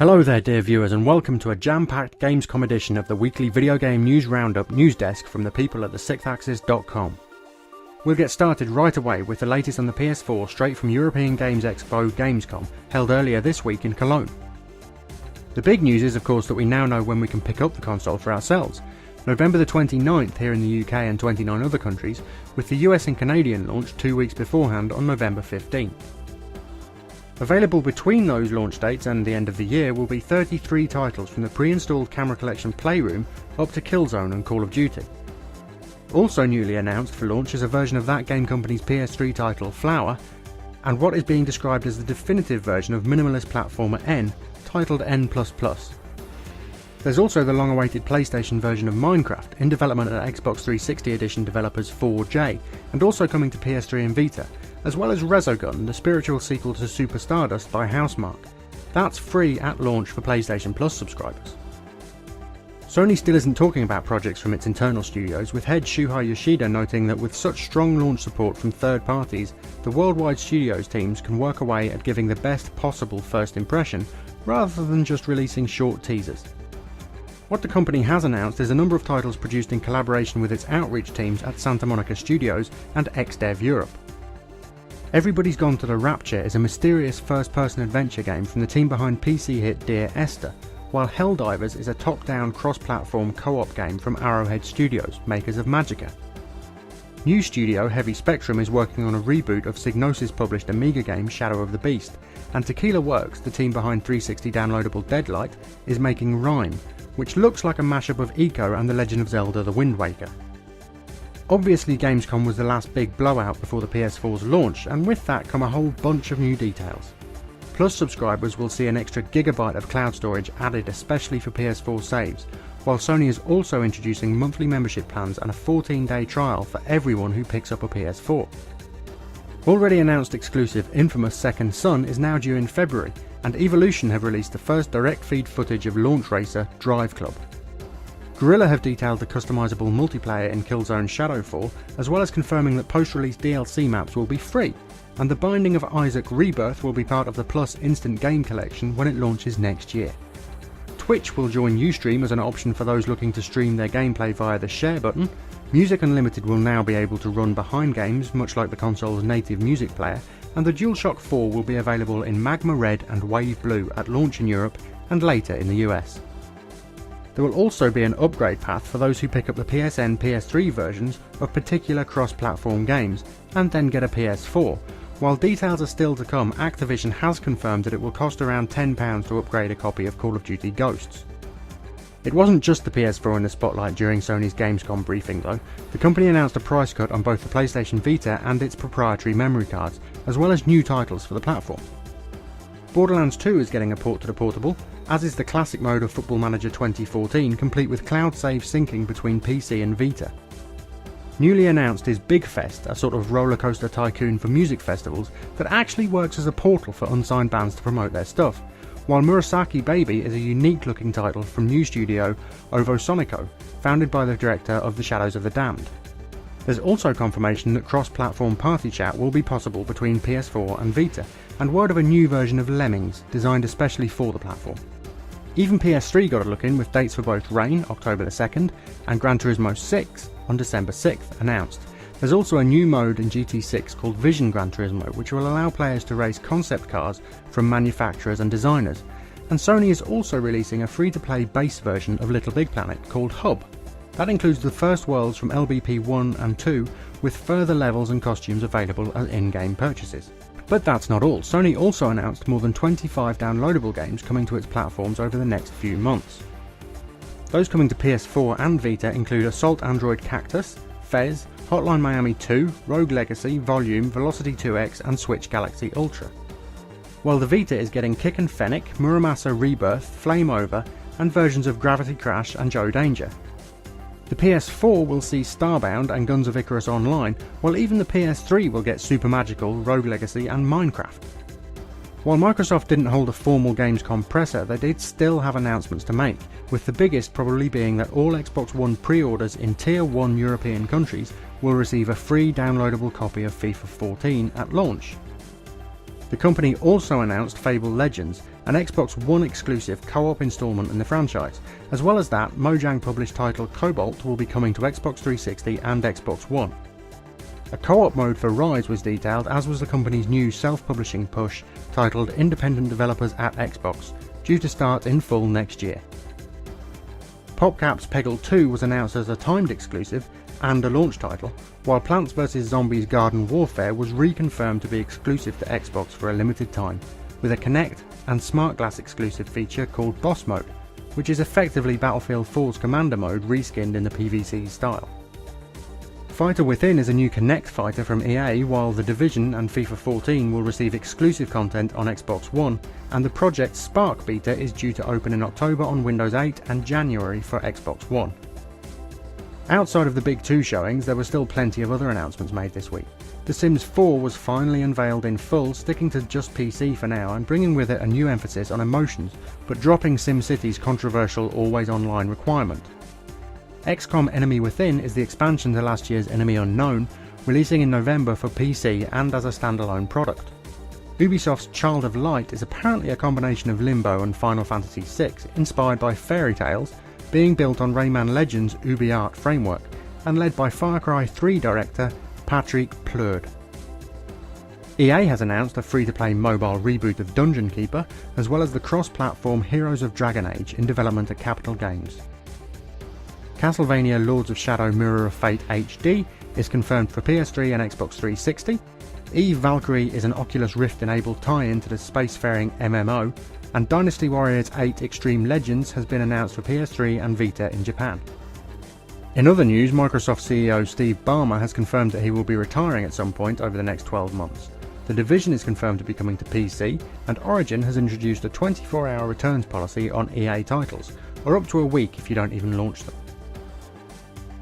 Hello there dear viewers, and welcome to a jam-packed Gamescom edition of the weekly video game news roundup Newsdesk from the people at TheSixthAxis.com. We'll get started right away with the latest on the PS4 straight from European Games Expo Gamescom, held earlier this week in Cologne. The big news is of course that we now know when we can pick up the console for ourselves. November the 29th here in the UK and 29 other countries, with the US and Canadian launch 2 weeks beforehand on November 15th. Available between those launch dates and the end of the year will be 33 titles from the pre-installed Camera Collection Playroom up to Killzone and Call of Duty. Also newly announced for launch is a version of that game company's PS3 title Flower, and what is being described as the definitive version of minimalist platformer N, titled N++. There's also the long-awaited PlayStation version of Minecraft, in development at Xbox 360 edition developers 4J, and also coming to PS3 and Vita, as well as Resogun, the spiritual sequel to Super Stardust by Housemarque. That's free at launch for PlayStation Plus subscribers. Sony still isn't talking about projects from its internal studios, with head Shuhei Yoshida noting that with such strong launch support from third parties, the worldwide studios teams can work away at giving the best possible first impression, rather than just releasing short teasers. What the company has announced is a number of titles produced in collaboration with its outreach teams at Santa Monica Studios and XDev Europe. Everybody's Gone to the Rapture is a mysterious first-person adventure game from the team behind PC hit Dear Esther, while Helldivers is a top-down cross-platform co-op game from Arrowhead Studios, makers of Magicka. New studio Heavy Spectrum is working on a reboot of Psygnosis-published Amiga game Shadow of the Beast, and Tequila Works, the team behind 360 downloadable Deadlight, is making Rime, which looks like a mashup of Ico and The Legend of Zelda The Wind Waker. Obviously Gamescom was the last big blowout before the PS4's launch, and with that come a whole bunch of new details. Plus subscribers will see an extra gigabyte of cloud storage added especially for PS4 saves, while Sony is also introducing monthly membership plans and a 14-day trial for everyone who picks up a PS4. Already announced exclusive Infamous Second Son is now due in February, and Evolution have released the first direct feed footage of launch racer Drive Club. Guerrilla have detailed the customizable multiplayer in Killzone Shadowfall, as well as confirming that post-release DLC maps will be free, and the Binding of Isaac Rebirth will be part of the Plus Instant Game Collection when it launches next year. Twitch will join Ustream as an option for those looking to stream their gameplay via the share button. Music Unlimited will now be able to run behind games, much like the console's native music player, and the DualShock 4 will be available in Magma Red and Wave Blue at launch in Europe and later in the US. There will also be an upgrade path for those who pick up the PSN PS3 versions of particular cross-platform games and then get a PS4. While details are still to come, Activision has confirmed that it will cost around £10 to upgrade a copy of Call of Duty Ghosts. It wasn't just the PS4 in the spotlight during Sony's Gamescom briefing though. The company announced a price cut on both the PlayStation Vita and its proprietary memory cards, as well as new titles for the platform. Borderlands 2 is getting a port to the portable, as is the classic mode of Football Manager 2014, complete with cloud save syncing between PC and Vita. Newly announced is Big Fest, a sort of roller coaster tycoon for music festivals that actually works as a portal for unsigned bands to promote their stuff, while Murasaki Baby is a unique looking title from new studio Ovo Sonico, founded by the director of The Shadows of the Damned. There's also confirmation that cross-platform party chat will be possible between PS4 and Vita, and word of a new version of Lemmings, designed especially for the platform. Even PS3 got a look in, with dates for both Rain, October the 2nd, and Gran Turismo 6 on December 6th announced. There's also a new mode in GT6 called Vision Gran Turismo, which will allow players to race concept cars from manufacturers and designers, and Sony is also releasing a free-to-play base version of Little Big Planet called Hub. That includes the first worlds from LBP 1 and 2, with further levels and costumes available as in-game purchases. But that's not all. Sony also announced more than 25 downloadable games coming to its platforms over the next few months. Those coming to PS4 and Vita include Assault Android Cactus, Fez, Hotline Miami 2, Rogue Legacy, Volume, Velocity 2X and Switch Galaxy Ultra. While the Vita is getting Kick and Fennec, Muramasa Rebirth, Flame Over and versions of Gravity Crash and Joe Danger. The PS4 will see Starbound and Guns of Icarus Online, while even the PS3 will get Super Magical, Rogue Legacy and Minecraft. While Microsoft didn't hold a formal Gamescom presser, they did still have announcements to make, with the biggest probably being that all Xbox One pre-orders in Tier 1 European countries will receive a free downloadable copy of FIFA 14 at launch. The company also announced Fable Legends, an Xbox One exclusive co-op installment in the franchise. As well as that, Mojang published title Cobalt will be coming to Xbox 360 and Xbox One. A co-op mode for Rise was detailed, as was the company's new self-publishing push titled Independent Developers at Xbox, due to start in full next year. PopCap's Peggle 2 was announced as a timed exclusive and a launch title, while Plants vs Zombies Garden Warfare was reconfirmed to be exclusive to Xbox for a limited time, with a Kinect and Smart Glass exclusive feature called Boss Mode, which is effectively Battlefield 4's Commander mode reskinned in the PvC style. Fighter Within is a new Kinect fighter from EA, while The Division and FIFA 14 will receive exclusive content on Xbox One, and the Project Spark beta is due to open in October on Windows 8 and January for Xbox One. Outside of the big two showings, there were still plenty of other announcements made this week. The Sims 4 was finally unveiled in full, sticking to just PC for now and bringing with it a new emphasis on emotions, but dropping SimCity's controversial always online requirement. XCOM Enemy Within is the expansion to last year's Enemy Unknown, releasing in November for PC and as a standalone product. Ubisoft's Child of Light is apparently a combination of Limbo and Final Fantasy VI, inspired by fairy tales, being built on Rayman Legends' UbiArt framework, and led by Far Cry 3 director Patrick Plurd. EA has announced a free-to-play mobile reboot of Dungeon Keeper, as well as the cross-platform Heroes of Dragon Age in development at Capital Games. Castlevania Lords of Shadow Mirror of Fate HD is confirmed for PS3 and Xbox 360, Eve Valkyrie is an Oculus Rift enabled tie-in to the spacefaring MMO, and Dynasty Warriors 8 Extreme Legends has been announced for PS3 and Vita in Japan. In other news, Microsoft CEO Steve Ballmer has confirmed that he will be retiring at some point over the next 12 months. The Division is confirmed to be coming to PC, and Origin has introduced a 24-hour returns policy on EA titles, or up to a week if you don't even launch them.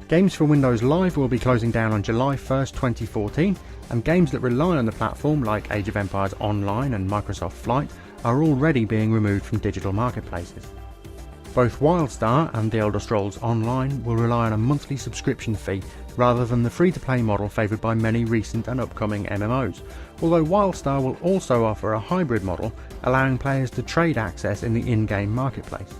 Games for Windows Live will be closing down on July 1st, 2014, and games that rely on the platform like Age of Empires Online and Microsoft Flight are already being removed from digital marketplaces. Both WildStar and The Elder Scrolls Online will rely on a monthly subscription fee rather than the free-to-play model favoured by many recent and upcoming MMOs, although WildStar will also offer a hybrid model allowing players to trade access in the in-game marketplace.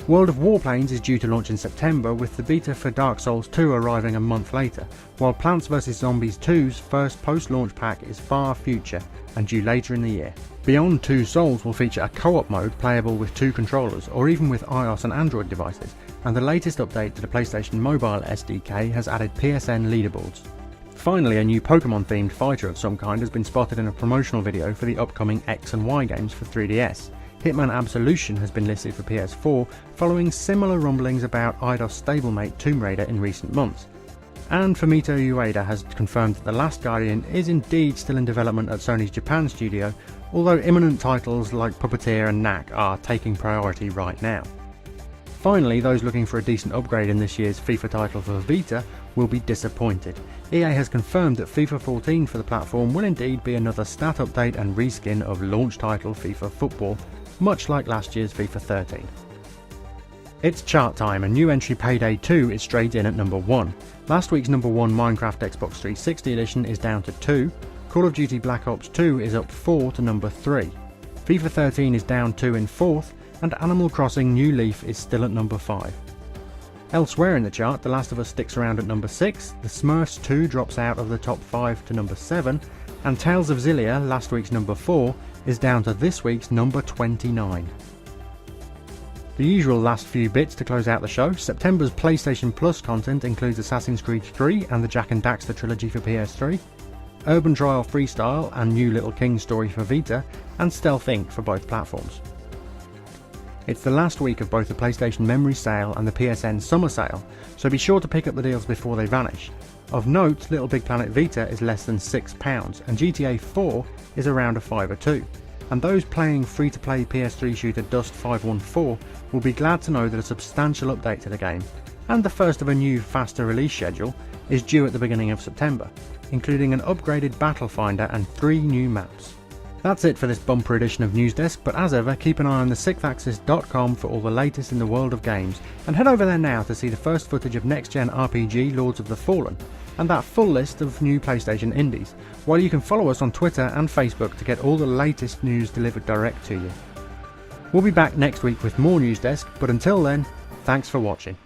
World of Warplanes is due to launch in September, with the beta for Dark Souls 2 arriving a month later, while Plants vs Zombies 2's first post-launch pack is far future and due later in the year. Beyond Two Souls will feature a co-op mode playable with two controllers or even with iOS and Android devices, and the latest update to the PlayStation Mobile SDK has added PSN leaderboards. Finally, a new Pokemon-themed fighter of some kind has been spotted in a promotional video for the upcoming X and Y games for 3DS. Hitman Absolution has been listed for PS4, following similar rumblings about Eidos stablemate Tomb Raider in recent months. And Fumito Ueda has confirmed that The Last Guardian is indeed still in development at Sony's Japan studio, although imminent titles like Puppeteer and Knack are taking priority right now. Finally, those looking for a decent upgrade in this year's FIFA title for Vita will be disappointed. EA has confirmed that FIFA 14 for the platform will indeed be another stat update and reskin of launch title FIFA Football, much like last year's FIFA 13. It's chart time, and new entry Payday 2 is straight in at number 1. Last week's number 1 Minecraft Xbox 360 edition is down to 2, Call of Duty Black Ops 2 is up 4 to number 3, FIFA 13 is down 2 in 4th, and Animal Crossing New Leaf is still at number 5. Elsewhere in the chart, The Last of Us sticks around at number 6, The Smurfs 2 drops out of the top 5 to number 7, and Tales of Xillia, last week's number 4, is down to this week's number 29. The usual last few bits to close out the show. September's PlayStation Plus content includes Assassin's Creed 3 and the Jak and Daxter trilogy for PS3, Urban Trial Freestyle and New Little King Story for Vita, and Stealth Inc. for both platforms. It's the last week of both the PlayStation Memory Sale and the PSN Summer Sale, so be sure to pick up the deals before they vanish. Of note, Little Big Planet Vita is less than £6, and GTA 4 is around a £5 or £2. And those playing free-to-play PS3 shooter Dust 514 will be glad to know that a substantial update to the game, and the first of a new faster release schedule, is due at the beginning of September, including an upgraded Battle Finder and 3 new maps. That's it for this bumper edition of Newsdesk, but as ever, keep an eye on TheSixthAxis.com for all the latest in the world of games, and head over there now to see the first footage of next-gen RPG Lords of the Fallen, and that full list of new PlayStation indies, while you can follow us on Twitter and Facebook to get all the latest news delivered direct to you. We'll be back next week with more Newsdesk, but until then, thanks for watching.